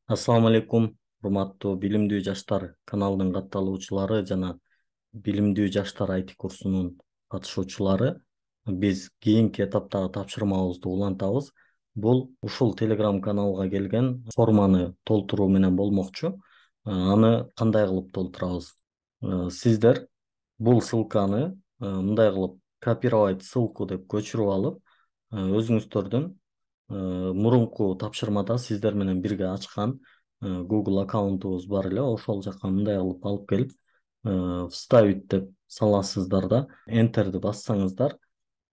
Ассаламу алейкум, урматтуу билимдүү жаштар каналынын катталуучулары жана билимдүү жаштар IT курсунун катышуучулары. Биз кийинки этаптагы тапшырмабызды улантабыз. Бул ушул Telegram каналга келген форманы толтуруу менен болмокчу. Аны кандай кылып толтурабыз? Сиздер бул ссылканы мындай кылып копировать ссылку деп көчүрүп алып, өзүңүздөрдүн мурунку тапшырмада сиздер менен бирге ачкан Google аккаунтубуз бар эле, ошол жака мындай кылып алып келип вставить деп саласыздар да Enter'ди бассаңыздар,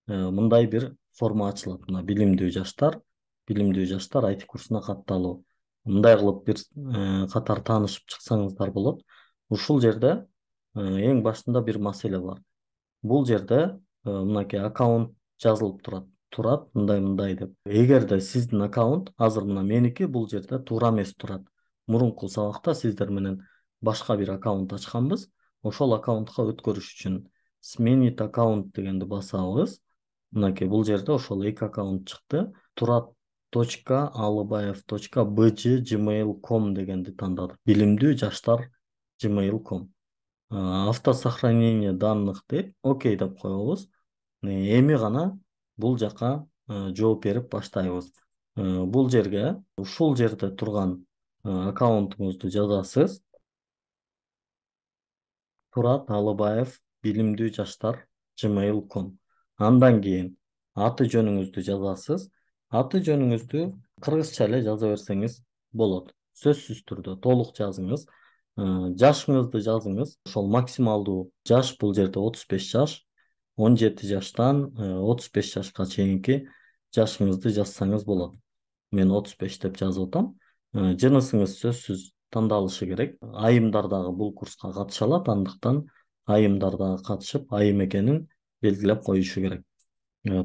мындай бир форма ачылат. Мына билимдүү жаштар IT курсуна катталуу. Мындай кылып бир катар таанышып чыксаңыздар болот. Ушул жерде эң башында бир маселе бар. Бул жерде мынакей аккаунт жазылып турат мындай деп. Эгерде сиздин аккаунт азыр мына меники бул жерде туура эмес турат. Мурунку сабакта сиздер менен башка бир аккаунт ачканбыз. Ошол аккаунтка өткөрүш үчүн сменить аккаунт дегенди басабыз. Мынакей бул жерде ошол эки аккаунт чыкты. turat.alibаев.bg@gmail.com дегенди тандадык. Билимдүү жаштар gmail.com. Автосохранение данных деп окей деп коебуз. Эми гана бул жака жооп берип баштайбыз. Бул жерге ушул жерде турган аккаунтуңузду жазасыз. Турат Алыбаев билимдүү жаштар gmail.com. Андан кийин аты жөнүңүздү жазасыз. Аты жөнүңүздү кыргызча эле жаза берсеңиз болот. Сөзсүз түрдө толук жазыңыз. Жашыңызды жазыңыз. Ошол максималдуу жаш бул жерде 35 жаш. 17 жаштан 35 жашка чейинки жашыңызды жазсаңыз болот. Мен 35 деп жазып атам. Жынысыңыз сөзсүз тандалышы керек. Айымдар дагы бул курска катыша алат, андыктан айымдар дагы катышып, айым экенин белгилеп коюшу керек.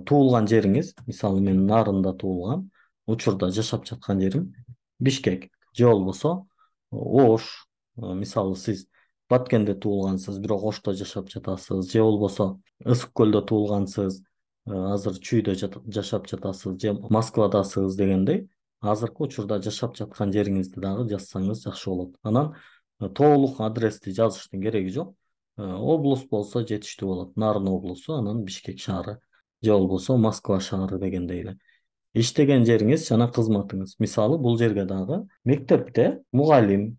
Туулган жериңиз, мисалы мен Нарында туулгам, учурда жашап жаткан жерим Бишкек же болбосо Ош. Мисалы сиз Баткенде туулгансыз, бирок Ошто жашап жатасыз, же болбосо Ысык көлдө туулгансыз, азыр Чүйдө жашап жатасыз, же Москвадасыз дегендей, азыркы учурда жашап жаткан жериңизди дагы жазсаңыз жакшы болот. Анан толук адрести жазыштын кереги жок. Облус болсо жетиштүү болот. Нарын облусу, анан Бишкек шаары же болбосо Москва шаары дегендей эле. Иштеген жериңиз жана кызматыңыз. Мисалы бул жерге дагы мектепте мугалим,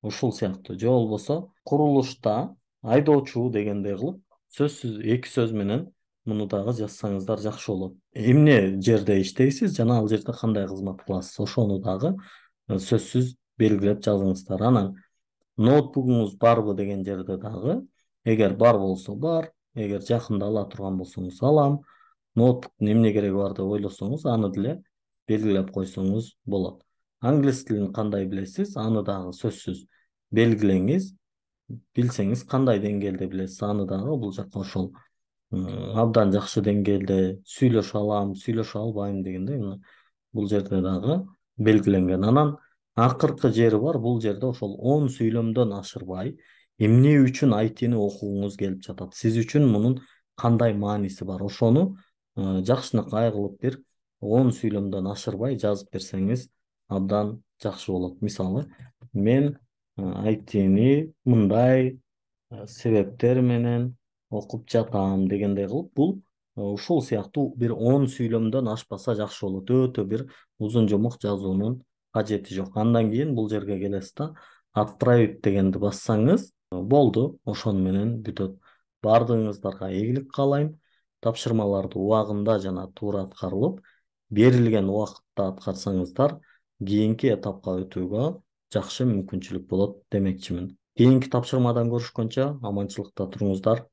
ушул сыяктуу, же болбосо курулушта айдоочу дегендей кылып сөзсүз эки сөз менен муну дагы жазсаңыздар жакшы болот. Эмне жерде иштейсиз жана ал жерде кандай кызмат кыласыз, ошону дагы сөзсүз белгилеп жазыңыздар. Анан ноутбугуңуз барбы деген жерде дагы, эгер бар болсо бар, эгер жакында ала турган болсоңуз алам, ноутбуктун эмне кереги бар деп ойлосоңуз аны деле белгилеп койсоңуз болот. Англис тилин кандай билесиз, аны дагы сөзсүз белгилеңиз. Билсеңиз кандай деңгээлде билесиз, аны дагы бул жакка ошол абдан жакшы деңгээлде сүйлөшө алам, сүйлөшө албайм дегендей бул жерде дагы белгиленген. Анан акыркы жери бар, бул жерде ошол 10 сүйлөмдөн ашырбай эмне үчүн айтини окугуңуз келип жатат, сиз үчүн мунун кандай мааниси бар, ошону жакшынакай кылып бир 10 сүйлөмдөн ашырбай жазып берсеңиз абдан жакшы болот. Мисалы, мен айтини мындай себептер менен окуп жатам дегендей кылып, бул ушул сыяктуу бир 10 сүйлөмдөн ашпаса жакшы болот. Өтө бир узун жумук жазуунун кажети жок. Андан кийин бул жерге келесиз да, отправить дегенди бассаңыз болду, ошону менен бүтөт. Бардыгыңыздарга ийгилик каалайм. Тапшырмаларды убагында жана туура аткарылып, берилген убакытта аткарсаңыздар, кийинки этапка өтүүгө жакшы мүмкүнчүлүк болот демекчимин. Кийинки тапшырмадан көрүшкөнчө аманчылыкта туруңуздар.